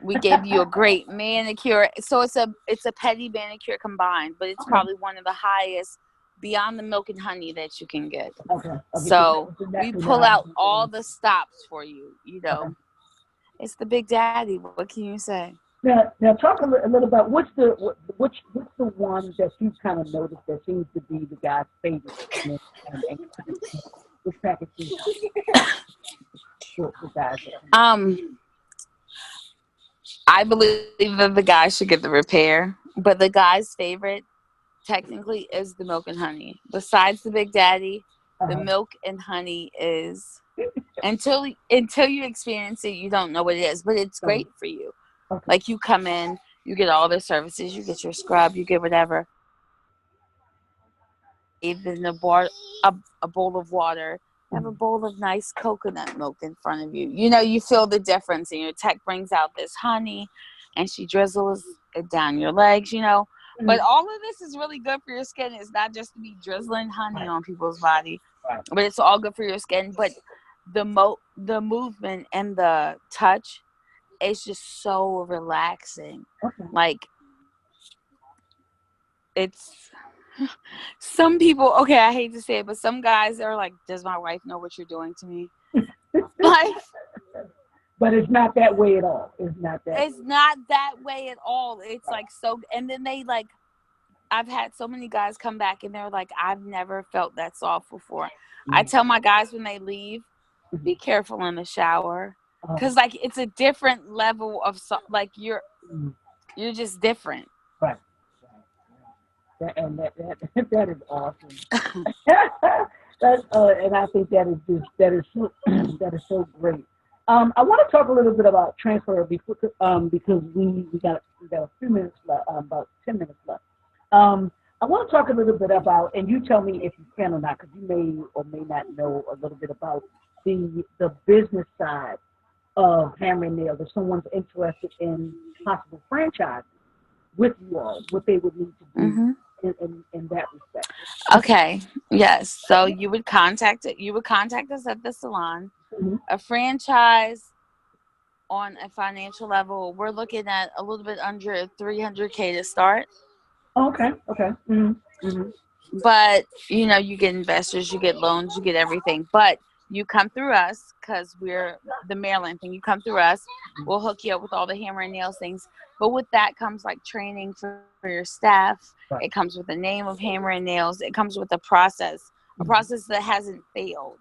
We give you a great manicure. So it's a pedi manicure combined, but it's Okay. probably one of the highest beyond the milk and honey that you can get. Okay. Okay. So So we naturally pull now. out all the stops for you, Okay. It's the Big Daddy. What can you say? Now talk a little about what's the one that you kind of noticed that seems to be the guy's favorite, and which package seems to be the guy's opinion. Um, I believe that the guy should get the repair, but the guy's favorite technically is the milk and honey. Besides the Big Daddy, the Uh-huh. milk and honey is, until you experience it, you don't know what it is, but it's So, great for you. okay. Like you come in, you get all the services, you get your scrub, you get whatever. Even a bowl of water. You have a Mhm. bowl of nice coconut milk in front of you. You feel the difference, and your tech brings out this honey, and she drizzles it down your legs. But Mhm. all of this is really good for your skin. It's not just to be drizzling honey Right. on people's body, Right. but it's all good for your skin. But the movement and the touch, it's just so relaxing. Okay. Like it's some people, okay, I hate to say it, but some guys are like, does my wife know what you're doing to me? Like, But it's not that way at all. It's not that it's way. not that way at all. It's like so, and then they like, I've had so many guys come back and they're like, I've never felt that soft before. I Mhm. tell my guys when they leave, be Mhm. careful in the shower. Uh, Cause like it's a different level of like mhm. you're just different. Right. Right. And that is awesome. And I think that is so that is so great. I want to talk a little bit about transfer because we got a few minutes left, about 10 minutes left. I want to talk a little bit about, and you tell me if you can or not, because you may or may not know a little bit about the business side of Hammer and Nails. If someone's interested in possible franchising with you all, what they would need to do Hmm. in that respect. Okay. Yes. So you would contact us at the salon. Mhm. A franchise on a financial level, we're looking at a little bit under 300K to start. Oh, okay. Okay. Mm-hmm. But you get investors, you get loans, you get everything. But you come through us because we're the Maryland thing. You come through us, Mm-hmm. we'll hook you up with all the hammer and nails things. But with that comes like training for your staff. It Right. comes with the name of hammer and nails. It comes with a Mm-hmm. process that hasn't failed.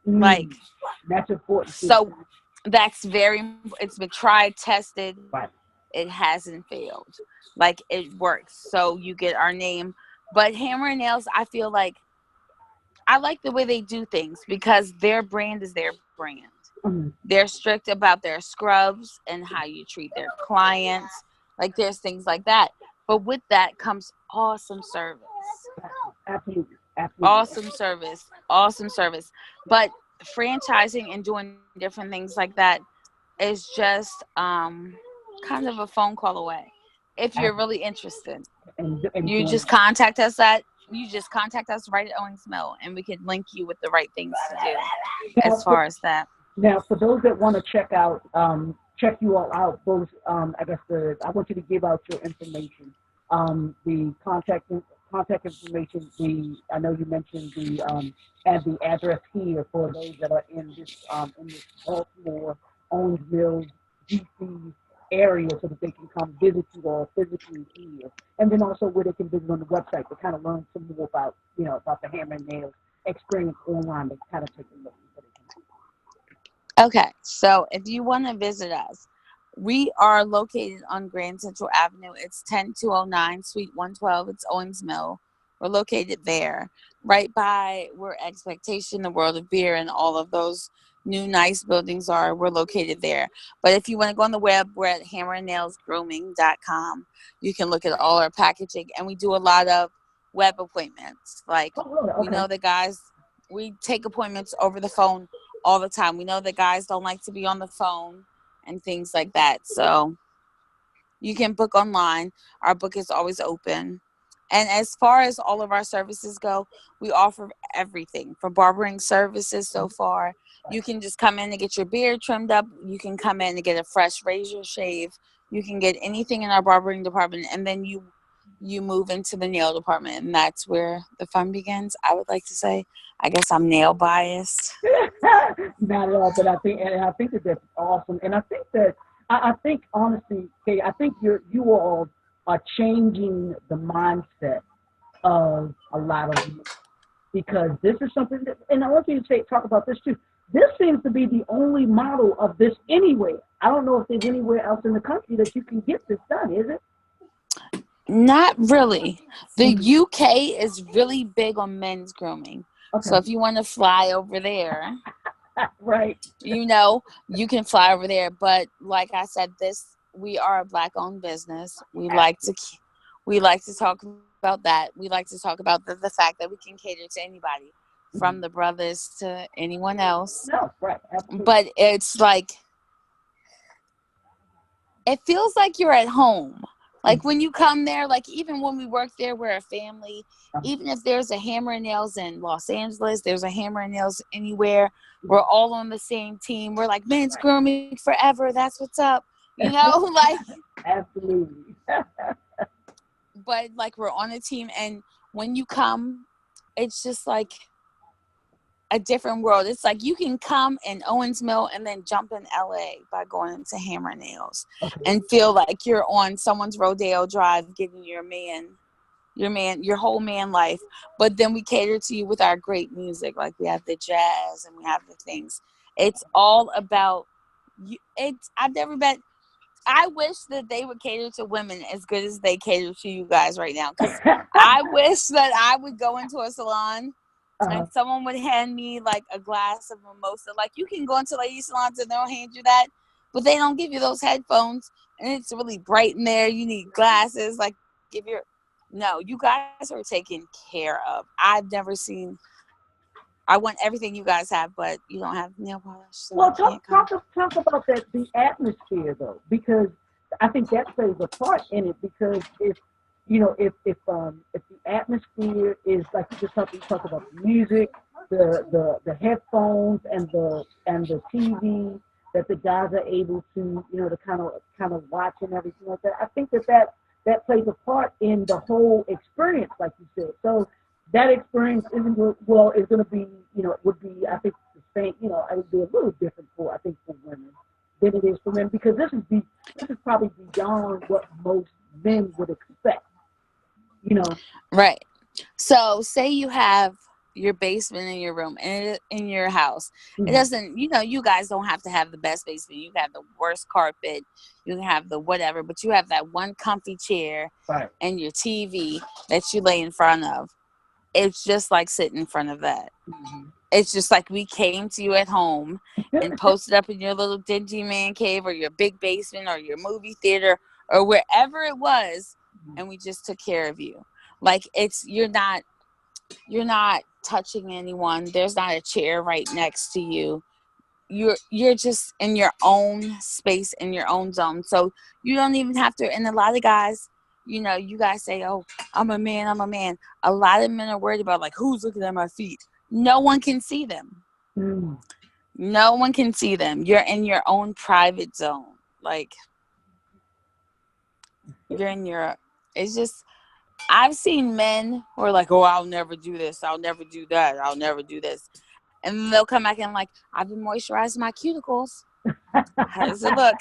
Like, That's important too. so that's it's been tried, tested. Right. It hasn't failed. Like, it works. So you get our name. But Hammer and Nails, I feel like I like the way they do things because their brand is their brand. Mm-hmm. They're strict about their scrubs and how you treat their clients. Like, there's things like that. But with that comes awesome service. Absolutely. Absolutely. Awesome service. Awesome service. But franchising and doing different things like that is just kind of a phone call away. If you're really interested, And you doing just contact us at you just contact us right at Owings Mill, and we can link you with the right things to do as now, far as that. now for those that want to check you all out, those I guess I want you to give out your information, the contact information. I know you mentioned and the address here for those that are in this Baltimore, Owens Mills, DC area, so that they can come visit you all physically here, and then also where they can visit on the website to kind of learn some more about about the hammer and nails experience online. They kind of take a look. Okay, so if you want to visit us, we are located on Grand Central Avenue. It's 10209 Suite 112. It's Owings Mill. We're located there, right by where Expectation, the World of Beer, and all of those new nice buildings are. We're located there. But if you want to go on the web, we're at hammerandnailsgrooming.com. You can look at all our packaging, and we do a lot of web appointments. Like, Oh, really? we Okay. know the guys, we take appointments over the phone all the time. We know that guys don't like to be on the phone and things like that. So you can book online. Our book is always open. And as far as all of our services go, we offer everything for barbering services so far. You can just come in and get your beard trimmed up. You can come in and get a fresh razor shave. You can get anything in our barbering department, and then you move into the nail department, and that's where the fun begins. I would like to say, I guess I'm nail biased. Not at all, but I think that that's awesome, and I think honestly, Kay, I think you all are changing the mindset of a lot of you because this is something that, and I want you to talk about this too. This seems to be the only model of this anywhere. I don't know if there's anywhere else in the country that you can get this done. Is it? Not really. The Mm-hmm. UK is really big on men's grooming. Okay. So if you want to fly over there, Right. you can fly over there. But like I said, we are a black-owned business. We like to talk about that. We like to talk about the fact that we can cater to anybody, from Mm-hmm. the brothers to anyone else. No. Right. Absolutely. But it's like, it feels like you're at home. Like, when you come there, like, even when we work there, we're a family. Even if there's a Hammer and Nails in Los Angeles, there's a Hammer and Nails anywhere, we're all on the same team. We're like, men's grooming forever. That's what's up. Like, Absolutely. but like, we're on a team. And when you come, it's just like a different world. It's like you can come in Owens Mill and then jump in LA by going into Hammer Nails Okay. and feel like you're on someone's Rodeo Drive getting your whole man life. But then we cater to you with our great music. Like, we have the jazz and we have the things. It's all about you. I've never been. I wish that they would cater to women as good as they cater to you guys right now. Because I wish that I would go into a salon and someone would hand me like a glass of mimosa. Like, you can go into lady salons and they'll hand you that, but they don't give you those headphones, and it's really bright in there. You need glasses. Like, no, you guys are taken care of. I've never seen. I want everything you guys have, but you don't have nail polish, so Well, you can't come. talk about that the atmosphere though, because I think that plays a part in it. Because if the atmosphere is like you just talk about the music, the headphones and the TV that the guys are able to to kind of watch and everything like that. I think that plays a part in the whole experience, like you said. So that experience is going to be would be I think the same. It would be a little different for I think for women than it is for men because this is probably beyond what most men would expect. Right. So say you have your basement in your room and in your house. It Mhm. doesn't, you guys don't have to have the best basement. You can have the worst carpet, you can have the whatever, but you have that one comfy chair Right. and your TV that you lay in front of. It's just like sitting in front of that. Mhm. It's just like we came to you at home and posted up in your little dingy man cave or your big basement or your movie theater or wherever it was, and we just took care of you. Like you're not touching anyone. There's not a chair right next to you. You're just in your own space, in your own zone. So you don't even have to. And a lot of guys, you guys say, "Oh, I'm a man. I'm a man." A lot of men are worried about like who's looking at my feet. No one can see them. Mhm. No one can see them. You're in your own private zone. Like you're in your. It's just I've seen men who are like, "Oh, I'll never do this. I'll never do that. I'll never do this," and then they'll come back and like, "I've been moisturizing my cuticles. How does it look?"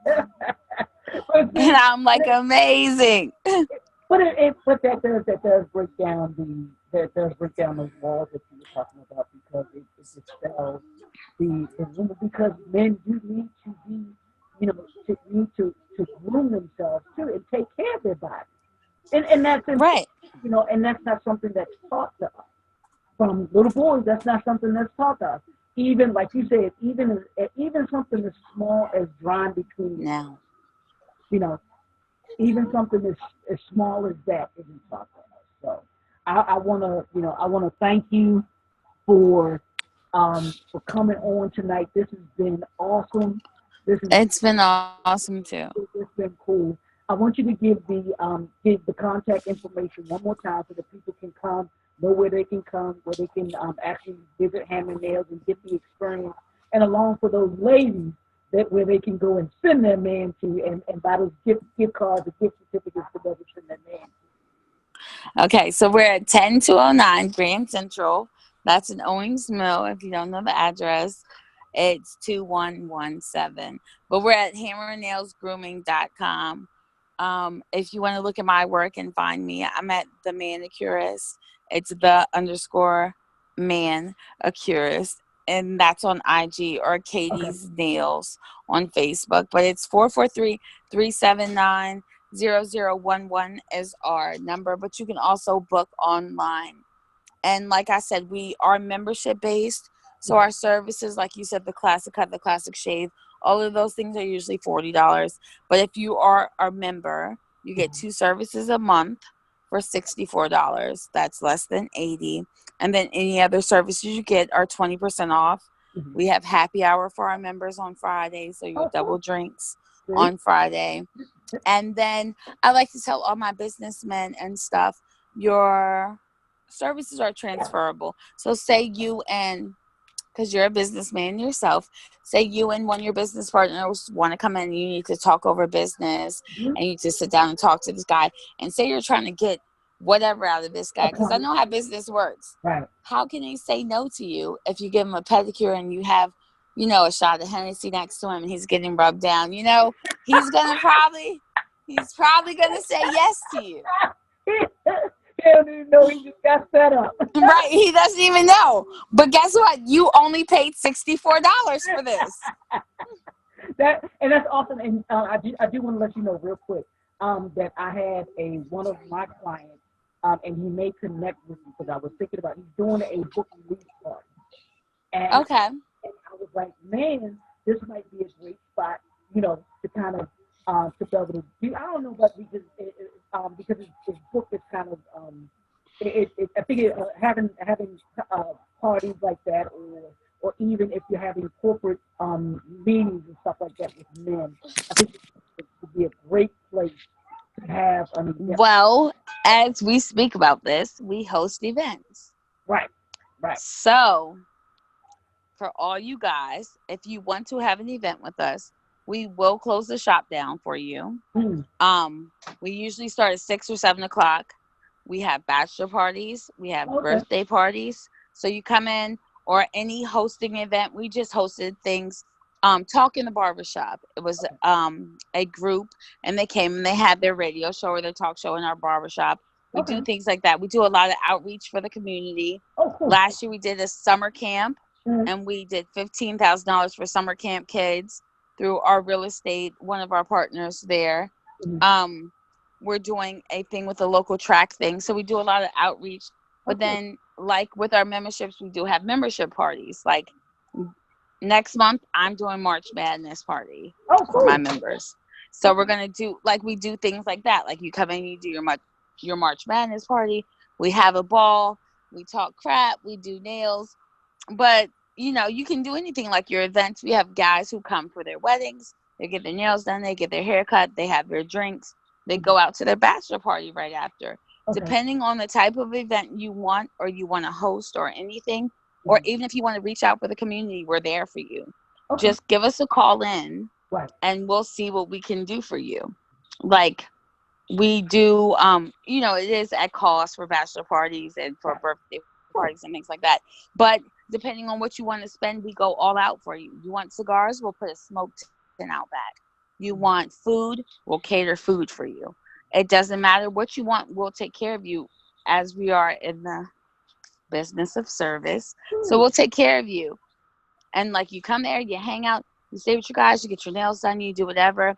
But And see, I'm like, "Amazing." but that does break down those walls that you were talking about because it dispels because men do need to be to groom themselves too and take care of their body and that's important, Right. and that's not something that's taught to us from little boys. That's not something that's taught to us. Even like you said, even something as small as drawing between your nails, No. you know, even something as small as that isn't taught to us. So I want to, I want to thank you for for coming on tonight. This has been awesome. This has It's been awesome too. it's been cool. I want you to give the contact information one more time so that people can come, know where they can come, where they can actually visit Hammer Nails and get the experience, and along for those ladies that where they can go and send their man to and buy those gift cards, the gift certificates for them to send their man Okay, so we're at 10209 Grand Central. That's in Owings Mill. If you don't know the address, it's 2117. But we're at hammernailsgrooming.com. If you want to look at my work and find me, I'm at the manicurist. It's the underscore man accurist. And that's on IG or to. Okay. Katie's Nails on Facebook. But it's 443-379-0011 is our number. But you can also book online. And like I said, we are membership based. So our services, like you said, the classic cut, the classic shave, all of those things are usually $40. But if you are a member, you get 2 services a month for $64. That's less than 80. And then any other services you get are 20% off. Mm-hmm. We have happy hour for our members on Friday, so you Oh, get cool. double drinks See? on Friday. And then I like to tell all my businessmen and stuff, your services are transferable. So say you and because you're a businessman yourself, say you and one of your business partners want to come in and you need to talk over business Mm-hmm. and you just sit down and talk to this guy and say you're trying to get whatever out of this guy because I Upon know how business works. right. How can he say no to you if you give him a pedicure and you have, a shot of Hennessy next to him and he's getting rubbed down? He's he's probably gonna say yes to you. He don't even know he just got set up. Right, he doesn't even know. But guess what? You only paid $64 for this. That's awesome. And I do want to let you know real quick that I had a one of my clients and he may connect with you because I was thinking about he's doing a book release party and Okay. I was like, man, this might be a great spot, to kind of to be able to do. I don't know, but because his book is kind of I think having parties like that, or even if you're having corporate meetings and stuff like that with men, I think it would be a great place to have an event. Well, as we speak about this, we host events. Right, right. So, for all you guys, if you want to have an event with us, we will close the shop down for you. Mm. Um, we usually start at 6 or 7 o'clock. We have bachelor parties, we have Okay. birthday parties. So you come in or any hosting event. We just hosted things. Talk in the barbershop. It was a group and they came and they had their radio show or their talk show in our barbershop. We do Okay. things like that. We do a lot of outreach for the community. Oh, cool. Last year we did a summer camp, Mm-hmm. and we did $15,000 for summer camp kids through our real estate, one of our partners there. Mm-hmm. Um, we're doing a thing with a local track thing. So we do a lot of outreach. Oh, But cool. then, like with our memberships, we do have membership parties. Like next month, I'm doing March Madness party Oh, for my cool. members. So we're Okay. gonna do like we do things like that. Like you come in, you do your March Madness party. We have a ball. We talk crap. We do nails. But you can do anything like your events. We have guys who come for their weddings. They get their nails done. They get their hair cut. They have their drinks. They Mm-hmm. go out to their bachelor party right after. Okay. Depending on the type of event you want or you want to host or anything, or Mm-hmm. even if you want to reach out for the community, we're there for you. Okay. Just give us a call in Right. and we'll see what we can do for you. Like we do, it is at cost for bachelor parties and for Right. birthday parties and things like that. But depending on what you want to spend, we go all out for you. You want cigars, we'll put a smoke tin out back. You want Mm-hmm. food, we'll cater food for you. It doesn't matter what you want, we'll take care of you, as we are in the business of service. So Cool. we'll take care of you. And like you come there, you hang out, you stay with your guys, you get your nails done, you do whatever.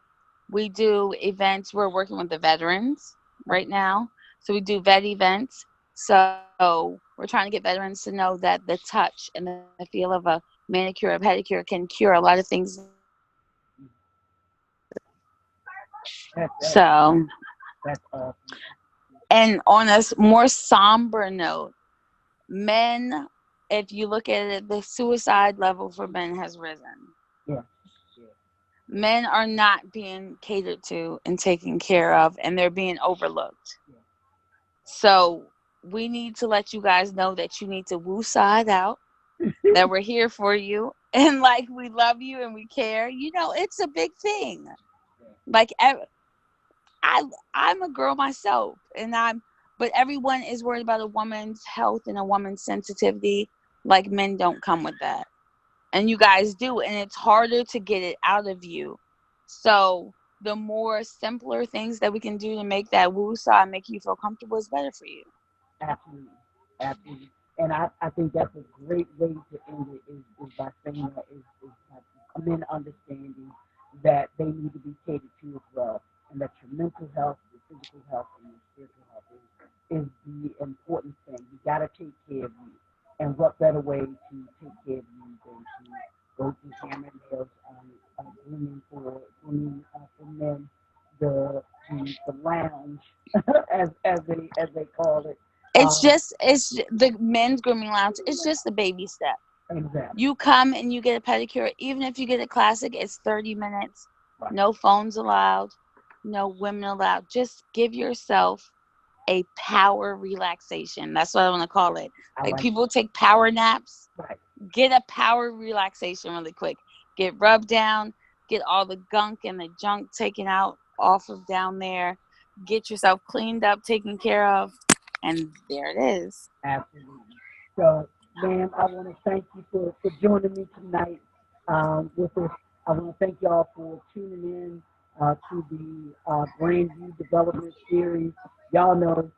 We do events. We're working with the veterans Okay. right now. So we do vet events. So we're trying to get veterans to know that the touch and the feel of a manicure or pedicure can cure a lot of things that they go through. That's that. So, That's awesome. and on a more somber note, men, if you look at it, the suicide level for men has risen. Yeah. Yeah. Men are not being catered to and taken care of, and they're being overlooked. Yeah. So we need to let you guys know that you need to woo side out, that we're here for you, and like we love you and we care. It's a big thing. Like I, I'm a girl myself, but everyone is worried about a woman's health and a woman's sensitivity. Like men don't come with that. And you guys do, and it's harder to get it out of you. So the more simpler things that we can do to make that woo-saw and make you feel comfortable is better for you. Absolutely. Absolutely. And I think that's a great way to end it is by saying that is by men understanding that they need to be catered to as well, and that your mental health, your physical health, and your spiritual health is the important thing. You got to take care of you. And what better way to take care of you than to go to Hammer and Nails grooming for men, the lounge as they call it. Um, It's the men's grooming lounge. It's just a baby step. exactly. You come and you get a pedicure. Even if you get a classic, it's 30 minutes. Right. No phones allowed. No women allowed. Just give yourself a power relaxation. That's what I want to call it. I Like like people take power naps. that. Right. Get a power relaxation really quick. Get rubbed down. Get all the gunk and the junk taken out off of down there. Get yourself cleaned up, taken care of, and there it is. Absolutely. So, ma'am, I want to thank you for joining me tonight with us. I want to thank y'all for tuning in to the Brand New Development Series. Y'all know,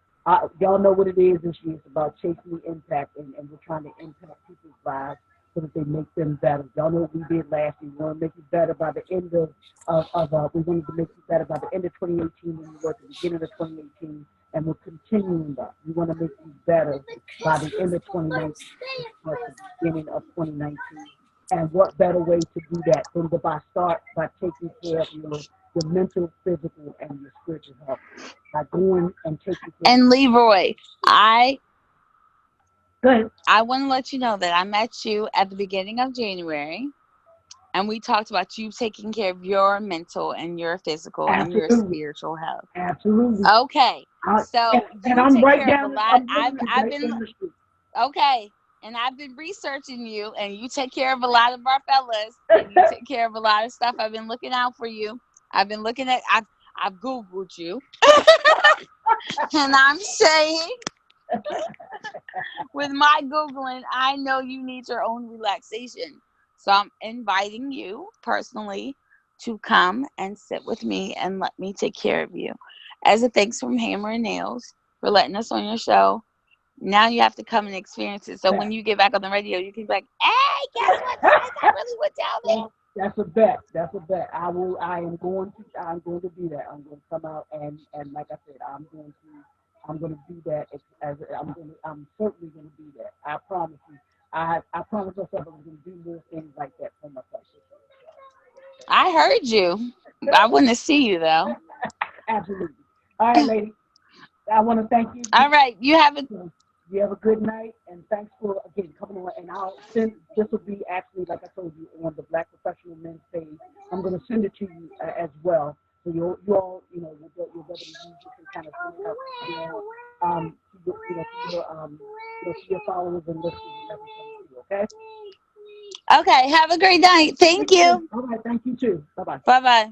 y'all know what it is this year. It's about chasing the impact, and we're trying to impact people's lives so that they make them better. Y'all know what we did last year. We want to make you better by the end we wanted to make you better by the end of 2018 than you were at the beginning of 2018, and we're continuing that. We want to make you better by the end of 2019 than you were at the beginning of 2019. And what better way to do that than to start by taking care of your mental, physical, and your spiritual health by going and taking care of. And Leroy, I Go ahead. I want to let you know that I met you at the beginning of January, and we talked about you taking care of your mental and your physical and your Absolutely, spiritual health. absolutely. Okay, And, so and you I'm take right care of a down. lot. I'm I've literally I've right been down the street. okay, and I've been researching you, and you take care of a lot of our fellas, and you take care of a lot of stuff. I've been looking out for you. I've been looking at. I've Googled you, and I'm saying with my Googling, I know you need your own relaxation. So I'm inviting you personally to come and sit with me and let me take care of you. As a thanks from Hammer and Nails, for letting us on your show. Now you have to come and experience it. So bet. when you get back on the radio, you can be like, hey, guess what, guys? I really went down there. Well, that's a bet. That's a bet. I will. I am going to. I'm going to do that. I'm going to come out and like I said, I'm going to. I'm going to do that. As I'm going to. I'm certainly going to do that. I promise you. I promised myself I was going to do more things like that for myself this I heard you. I want to see you, though. year. Absolutely. All right, lady. I want to thank you again. All right. You have a You have a good night, and thanks for again coming on. And I'll send this will be actually like I told you on the Black Professional Men's page. I'm going to send it to you as well, so you all you'll be able to use it and kind of send it out to your followers and listeners and everything too. Okay. Okay. Have a great night. Thank you. All right. Thank you too. Bye bye. Bye bye.